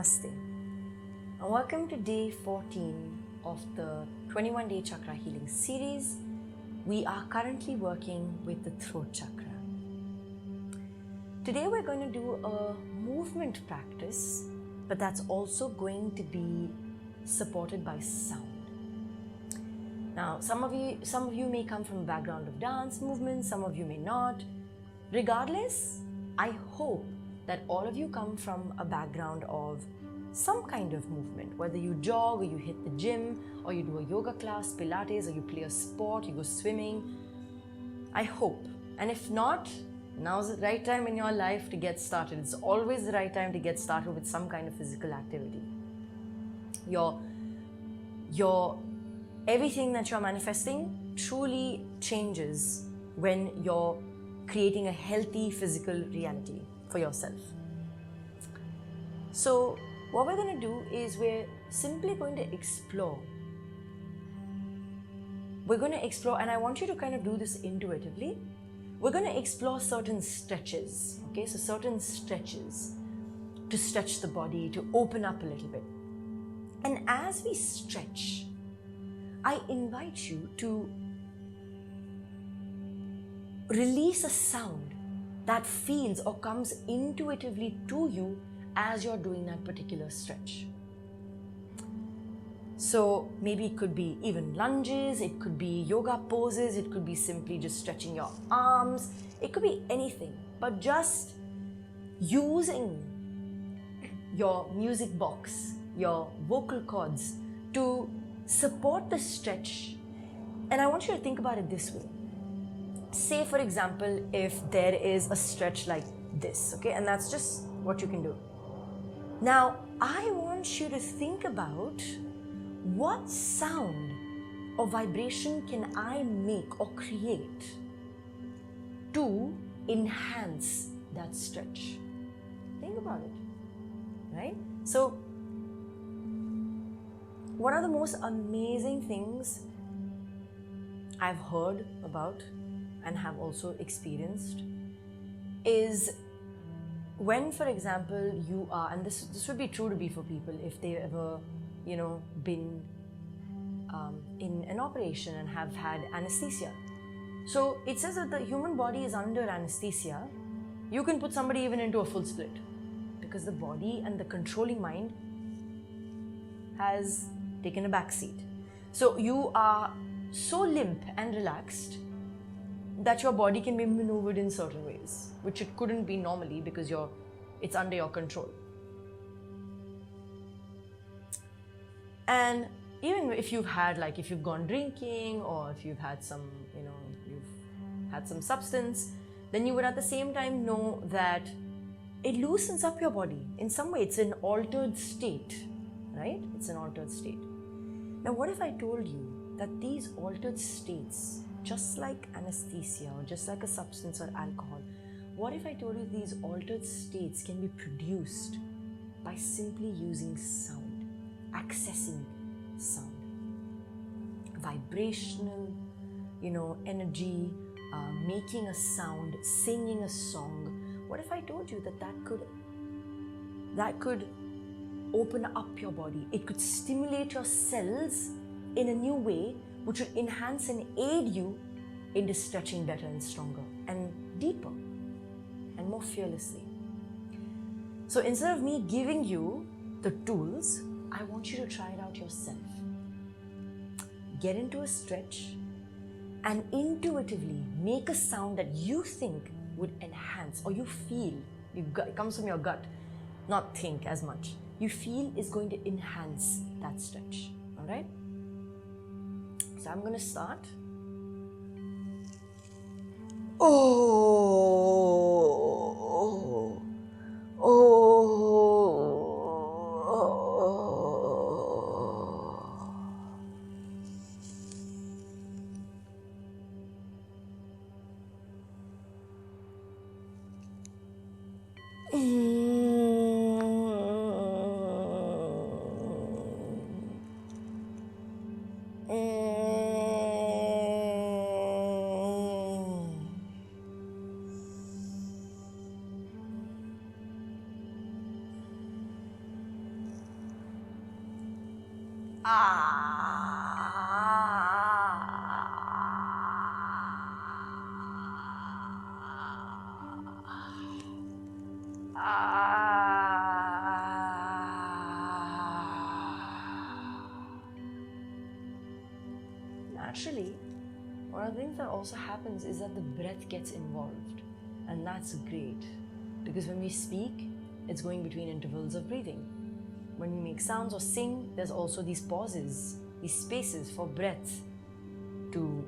Namaste, and welcome to day 14 of the 21-day Chakra Healing Series. We are currently working with the throat chakra. Today we're going to do a movement practice, but that's also going to be supported by sound. Now, some of you may come from a background of dance movement, some of you may not. Regardless, I hope that all of you come from a background of some kind of movement, whether you jog or you hit the gym or you do a yoga class, Pilates, or you play a sport, you go swimming. I hope. And if not, now's the right time in your life to get started. It's always the right time to get started with some kind of physical activity. Everything that you're manifesting truly changes when you're creating a healthy physical reality for yourself. So what we're going to do is we're simply going to explore. We're going to explore, and I want you to kind of do this intuitively. We're going to explore certain stretches, okay? So certain stretches to stretch the body, to open up a little bit. And as we stretch, I invite you to release a sound that feels or comes intuitively to you as you're doing that particular stretch. So maybe it could be even lunges, it could be yoga poses, it could be simply just stretching your arms, it could be anything, but just using your music box, your vocal cords to support the stretch. And I want you to think about it this way. Say, for example, if there is a stretch like this, okay, and that's just what you can do. Now, I want you to think about what sound or vibration can I make or create to enhance that stretch. Think about it, right? So, one of the most amazing things I've heard about and have also experienced is when, for example, you are, and this would be true to be for people if they've ever, been in an operation and have had anesthesia. So it says that the human body is under anesthesia. You can put somebody even into a full split because the body and the controlling mind has taken a back seat. So you are so limp and relaxed that your body can be maneuvered in certain ways, which it couldn't be normally because it's under your control. And even if you've gone drinking or if you've had some, you've had some substance, then you would at the same time know that it loosens up your body. In some way, it's an altered state, right? It's an altered state. Now, what if I told you that these altered states, just like anesthesia or just like a substance or alcohol, what if I told you these altered states can be produced by simply using sound, accessing sound, vibrational, energy, making a sound, singing a song? What if I told you that could open up your body? It could stimulate your cells in a new way, which would enhance and aid you into stretching better and stronger and deeper and more fearlessly. So instead of me giving you the tools, I want you to try it out yourself. Get into a stretch and intuitively make a sound that you think would enhance, or you feel, it comes from your gut, not think as much, you feel is going to enhance that stretch, all right? So I'm going to start. Naturally, one of the things that also happens is that the breath gets involved, and that's great, because when we speak, it's going between intervals of breathing. When we make sounds or sing, there's also these pauses, these spaces for breath to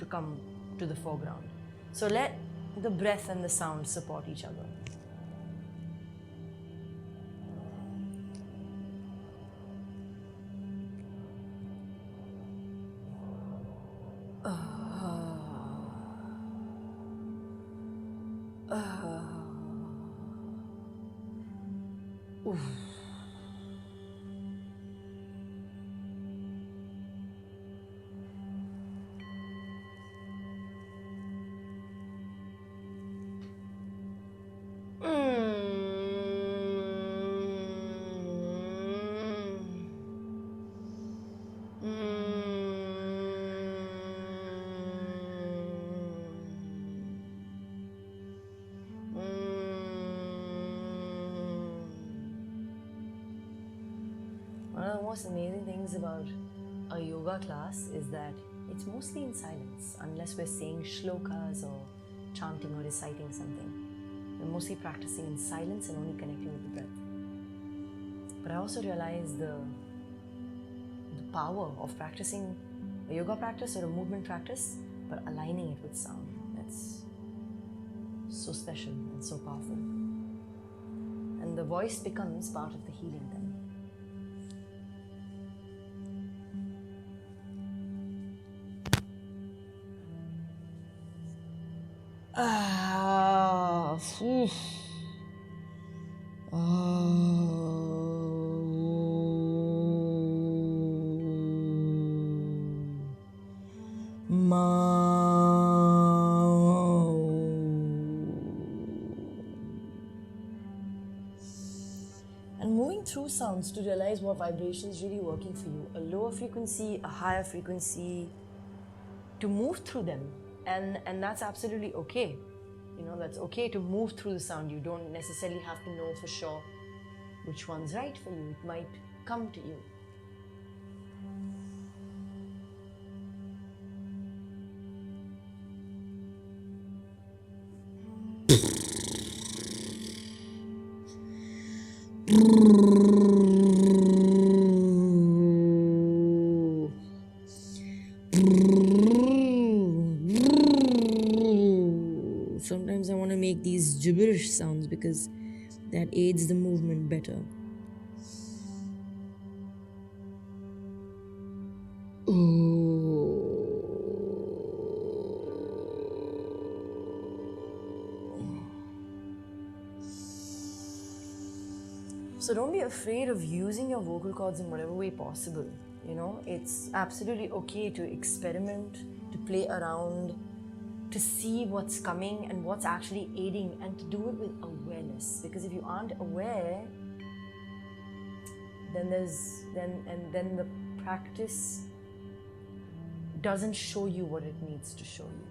come to the foreground. So let the breath and the sound support each other. One of the most amazing things about a yoga class is that it's mostly in silence, unless we're saying shlokas or chanting or reciting something. We're mostly practicing in silence and only connecting with the breath. But I also realize the power of practicing a yoga practice or a movement practice, but aligning it with sound. That's so special and so powerful. And the voice becomes part of the healing then. And moving through sounds to realize what vibration is really working for you. A lower frequency, a higher frequency, to move through them. And that's absolutely okay. You know, that's okay to move through the sound. You don't necessarily have to know for sure which one's right for you. It might come to you. Sometimes I want to make these gibberish sounds because that aids the movement better. So don't be afraid of using your vocal cords in whatever way possible. You know, it's absolutely okay to experiment, to play around, to see what's coming and what's actually aiding, and to do it with awareness. Because if you aren't aware, then then the practice doesn't show you what it needs to show you.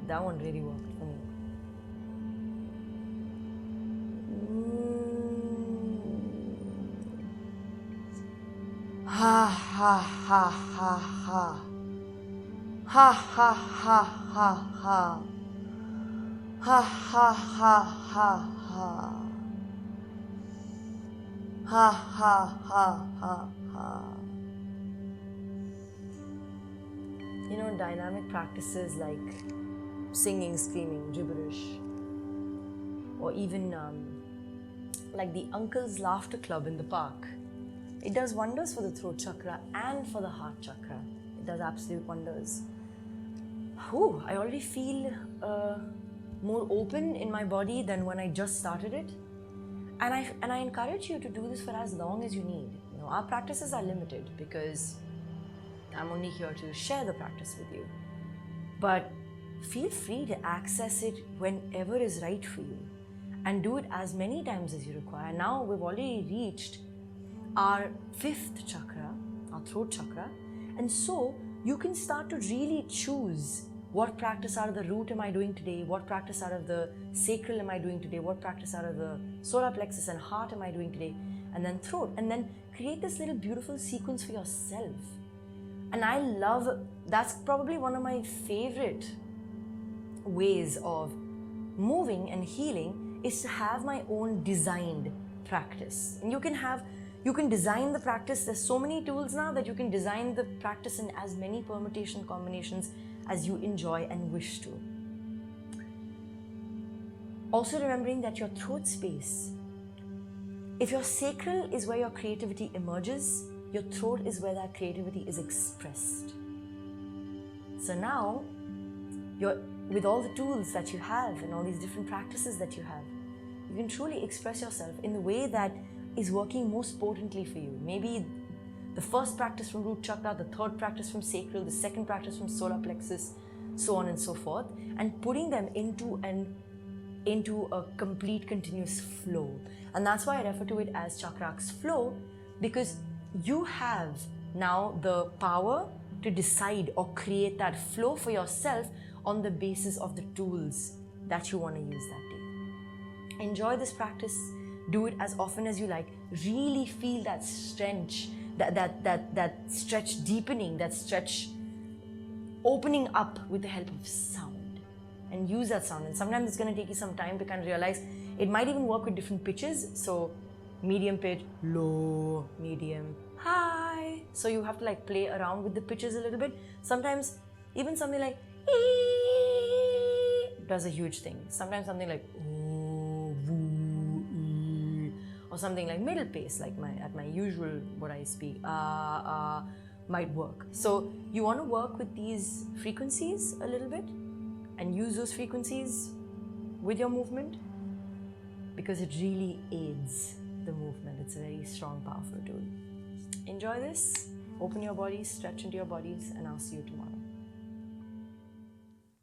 That one really worked for me. Ha ha ha ha ha. Ha ha ha ha ha. Ha ha ha ha ha. Ha ha ha ha ha. You know, dynamic practices like singing, screaming, gibberish, or even like the Uncle's Laughter Club in the park. It does wonders for the throat chakra and for the heart chakra. does absolute wonders. Whew, I already feel more open in my body than when I just started it. And I encourage you to do this for as long as you need. You know, our practices are limited because I'm only here to share the practice with you. But feel free to access it whenever is right for you and do it as many times as you require. Now we've already reached our 5th chakra, our throat chakra, and so you can start to really choose what practice out of the root am I doing today, what practice out of the sacral am I doing today, what practice out of the solar plexus and heart am I doing today, and then throat, and then create this little beautiful sequence for yourself. And I love, that's probably one of my favorite ways of moving and healing, is to have my own designed practice. And you can design the practice. There's so many tools now that you can design the practice in as many permutation combinations as you enjoy and wish to. Also remembering that your throat space, if your sacral is where your creativity emerges, your throat is where that creativity is expressed. So now, with all the tools that you have and all these different practices that you have, you can truly express yourself in the way that is working most potently for you. Maybe the first practice from root chakra, the third practice from sacral, the second practice from solar plexus, so on and so forth, and putting them into a complete continuous flow. And that's why I refer to it as Chakrax flow, because you have now the power to decide or create that flow for yourself on the basis of the tools that you want to use that day. Enjoy this practice. Do it as often as you like. Really feel that stretch, that stretch deepening, that stretch opening up with the help of sound. And use that sound. And sometimes it's going to take you some time to kind of realize it might even work with different pitches. So medium pitch, low, medium, high. So you have to like play around with the pitches a little bit. Sometimes even something like ee does a huge thing. Sometimes something like oh, woo, ee, or something like middle pace, like at my usual what I speak, might work. So you want to work with these frequencies a little bit and use those frequencies with your movement, because it really aids the movement. It's a very strong, powerful tool. Enjoy this. Open your bodies, stretch into your bodies, and I'll see you tomorrow.